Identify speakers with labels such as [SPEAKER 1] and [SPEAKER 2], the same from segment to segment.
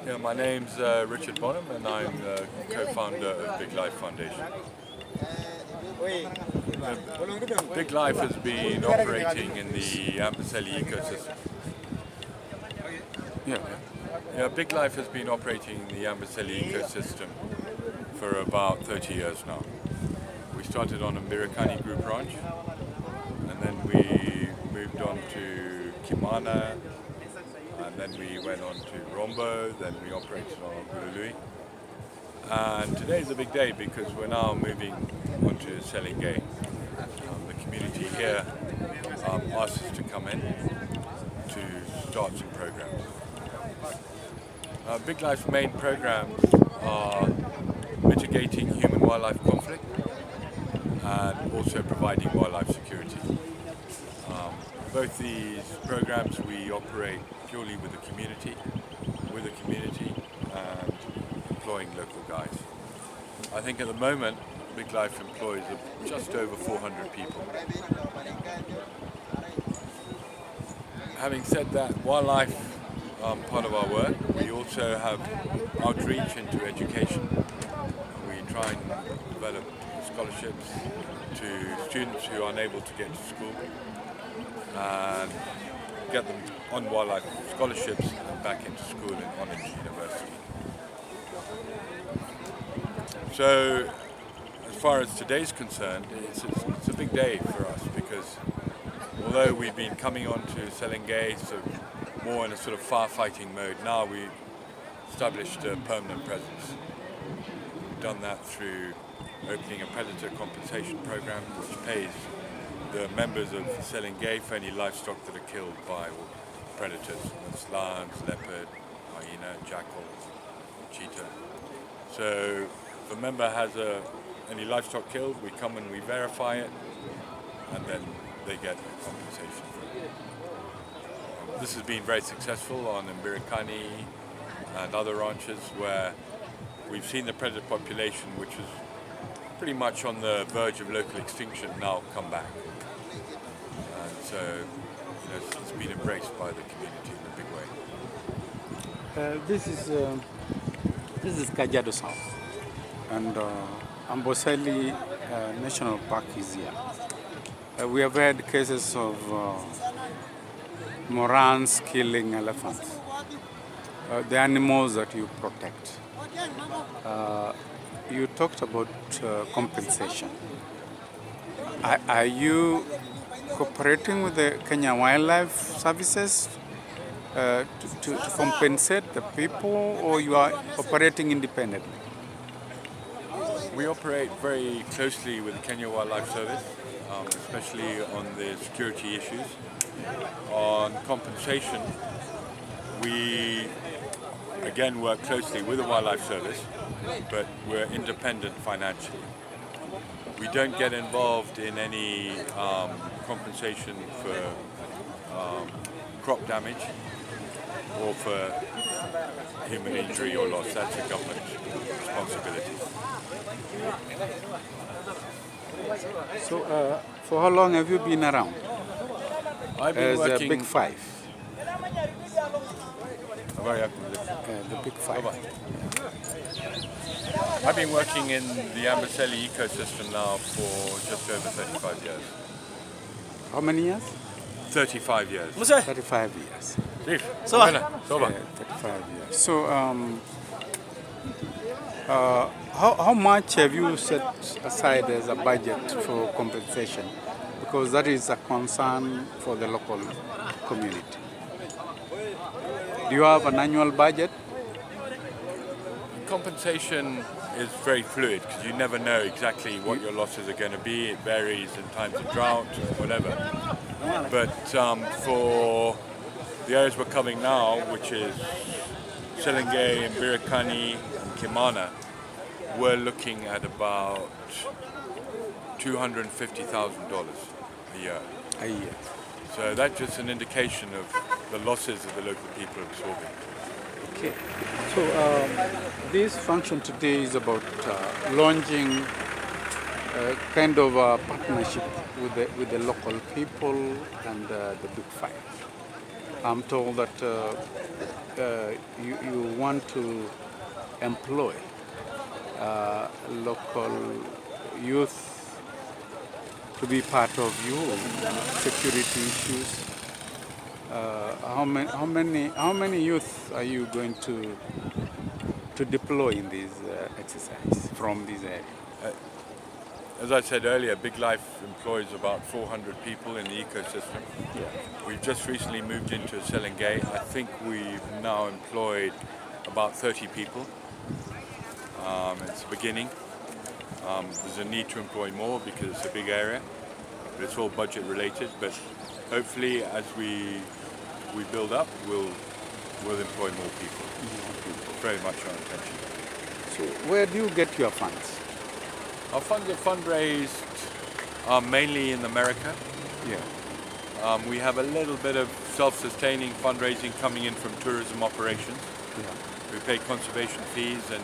[SPEAKER 1] Yeah, my name's Richard Bonham, and I'm the co-founder of Big Life Foundation. Big Life has been operating in the Amboseli ecosystem.
[SPEAKER 2] Yeah.
[SPEAKER 1] Yeah, Big Life has been operating in the Amboseli ecosystem for about 30 years now. We started on a Mirikani Group ranch, and then we moved on to Kimana, and then we went on to Rombo, then we operated on Gulului. And today is a big day because we're now moving on to Selingay. The community here asked us to come in to start some programs. Big Life's main programs are mitigating human-wildlife conflict and also providing wildlife security. Both these programs we operate purely with the community and employing local guides. I think at the moment Big Life employs just over 400 people. Having said that, wildlife part of our work, we also have outreach into education. We try and develop scholarships to students who are unable to get to school and get them on wildlife scholarships and back into school and on into university. So as far as today's concerned, it's a big day for us because although we've been coming on to Selingay, so more in a sort of firefighting mode, now we've established a permanent presence. We've done that through opening a predator compensation program which pays the members of Selingay for any livestock that are killed by predators. That's lions, leopard, hyena, jackal, cheetah. So if a member has any livestock killed, we come and we verify it, and then they get compensation for it. This has been very successful on Mbirikani and other ranches where we've seen the predator population, which is pretty much on the verge of local extinction, now come back. And so it's been embraced by the community in a big way.
[SPEAKER 2] This is Kajiado South, and Amboseli National Park is here. We have had cases of morans killing elephants, the animals that you protect. You talked about compensation. Are you cooperating with the Kenya Wildlife Services to compensate the people, or you are operating independently?
[SPEAKER 1] We operate very closely with the Kenya Wildlife Service, especially on the security issues. On compensation, we again work closely with the Wildlife Service, but we're independent financially. We don't get involved in any compensation for crop damage or for human injury or loss. That's a government responsibility.
[SPEAKER 2] So, for how long have you been around
[SPEAKER 1] I've been
[SPEAKER 2] as
[SPEAKER 1] working.
[SPEAKER 2] Big Five?
[SPEAKER 1] The
[SPEAKER 2] The Big Five.
[SPEAKER 1] I've been working in the Amboseli ecosystem now for just over 35 years.
[SPEAKER 2] How many years?
[SPEAKER 1] 35 years.
[SPEAKER 2] 35 years.
[SPEAKER 1] Chief,
[SPEAKER 3] Soba.
[SPEAKER 1] Soba.
[SPEAKER 2] 35 years. So, how much have you set aside as a budget for compensation? Because that is a concern for the local community. Do you have an annual budget?
[SPEAKER 1] Compensation is very fluid because you never know exactly what your losses are going to be. It varies in times of drought or whatever. But for the areas we're covering now, which is Selingay, Mbirikani, and Kimana, we're looking at about $250,000 a year.
[SPEAKER 2] A year.
[SPEAKER 1] So that's just an indication of the losses that the local people are absorbing.
[SPEAKER 2] Okay. So this function today is about launching a kind of a partnership with the local people and the Big Five. I'm told that you want to employ local youth to be part of your security issues. How many youth are you going to deploy in this exercise from this area?
[SPEAKER 1] As I said earlier, Big Life employs about 400 people in the ecosystem.
[SPEAKER 2] Yeah.
[SPEAKER 1] We've just recently moved into Selengate. I think we've now employed about 30 people. It's the beginning. There's a need to employ more because it's a big area, but it's all budget related. But hopefully, as we build up, we'll employ more people. Very much our intention.
[SPEAKER 2] So where do you get your funds?
[SPEAKER 1] Our funds are fundraised mainly in America.
[SPEAKER 2] Yeah.
[SPEAKER 1] We have a little bit of self-sustaining fundraising coming in from tourism operations.
[SPEAKER 2] Yeah.
[SPEAKER 1] We pay conservation fees and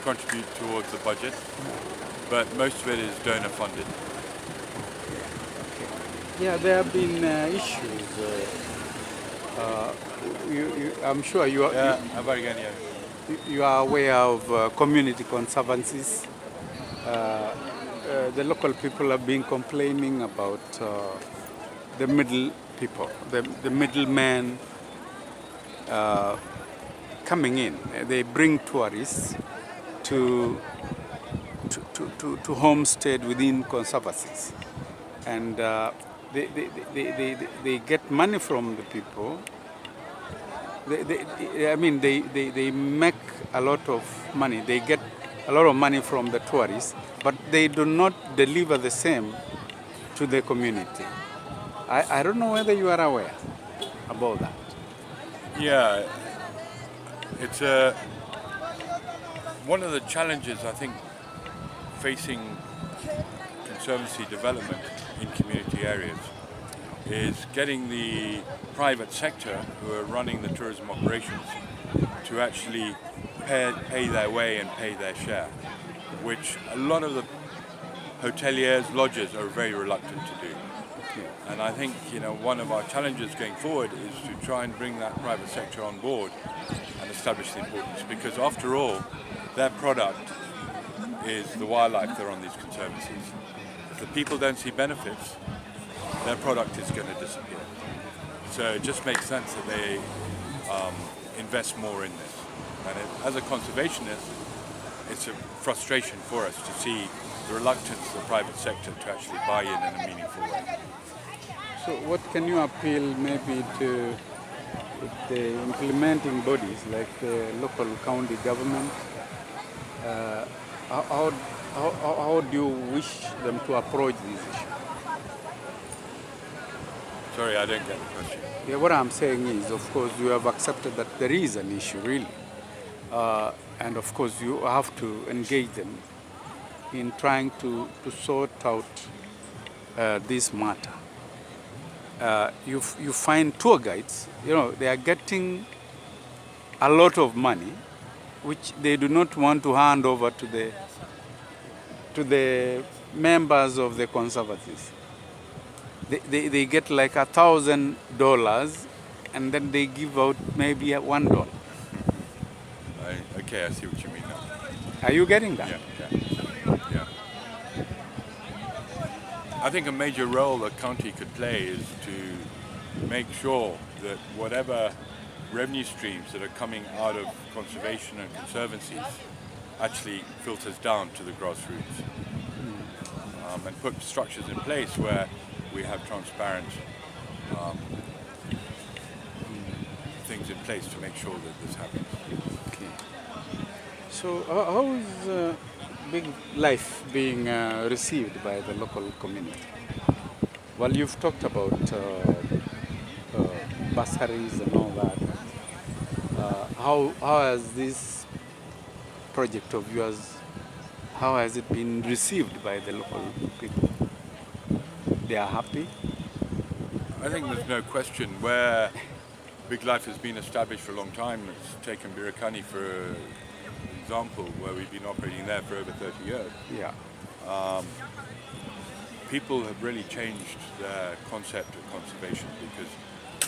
[SPEAKER 1] contribute towards the budget, but most of it is donor funded.
[SPEAKER 2] Yeah, there have been issues. I'm sure you are aware of community conservancies. The local people have been complaining about the middle people, the middlemen coming in. They bring tourists to homestead within conservancies, and they get money from the people. They make a lot of money. They get a lot of money from the tourists, but they do not deliver the same to the community. I don't know whether you are aware about that.
[SPEAKER 1] Yeah, it's one of the challenges I think facing conservancy development in community areas is getting the private sector who are running the tourism operations to actually pay their way and pay their share, which a lot of the hoteliers, lodgers are very reluctant to do. And I think one of our challenges going forward is to try and bring that private sector on board and establish the importance, because after all, their product is the wildlife that are on these conservancies. If the people don't see benefits, their product is going to disappear. So it just makes sense that they invest more in this. And as a conservationist, it's a frustration for us to see the reluctance of the private sector to actually buy in a meaningful way.
[SPEAKER 2] So what can you appeal maybe to the implementing bodies like the local county government? How do you wish them to approach this issue?
[SPEAKER 1] Sorry, I don't get the question.
[SPEAKER 2] Yeah, what I'm saying is, of course, you have accepted that there is an issue, really. And of course, you have to engage them in trying to sort out this matter. You find tour guides, they are getting a lot of money, which they do not want to hand over to the members of the conservancies. They get like $1,000, and then they give out maybe $1.
[SPEAKER 1] Okay, I see what you mean now.
[SPEAKER 2] Are you getting that?
[SPEAKER 1] Yeah. I think a major role the county could play is to make sure that whatever revenue streams that are coming out of conservation and conservancies actually filters down to the grassroots, and put structures in place where we have transparent things in place to make sure that this happens.
[SPEAKER 2] Okay. So how is Big Life being received by the local community? Well, you've talked about bursaries and all that. How has this project of yours, how has it been received by the local people? They are happy?
[SPEAKER 1] I think there's no question where Big Life has been established for a long time. Let's take Birikani for example, where we've been operating there for over 30 years.
[SPEAKER 2] Yeah.
[SPEAKER 1] People have really changed their concept of conservation because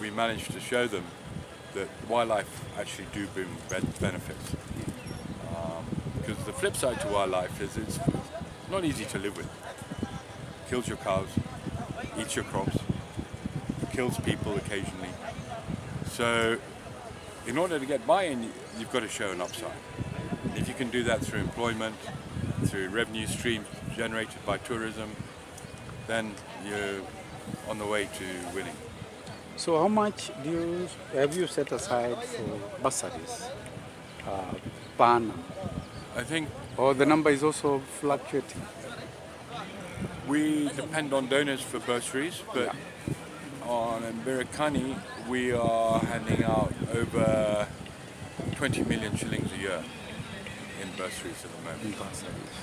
[SPEAKER 1] we managed to show them that wildlife actually do bring benefits. Because the flip side to wildlife is it's not easy to live with. Kills your cows, eats your crops, kills people occasionally. So in order to get buy-in, you've got to show an upside. And if you can do that through employment, through revenue streams generated by tourism, then you're on the way to winning.
[SPEAKER 2] So how much have you set aside for bursaries, Bonham?
[SPEAKER 1] I think
[SPEAKER 2] Or the number is also fluctuating?
[SPEAKER 1] we depend on donors for bursaries, but on Mbirikani we are handing out over 20 million shillings a year in bursaries at the moment.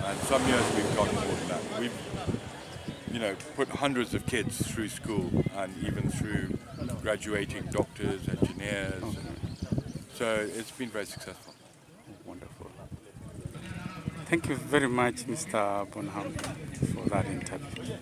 [SPEAKER 1] And some years we've got more than that. We've put hundreds of kids through school and even through graduating doctors, engineers. So it's been very successful.
[SPEAKER 2] Wonderful. Thank you very much, Mr. Bonham, for that interview.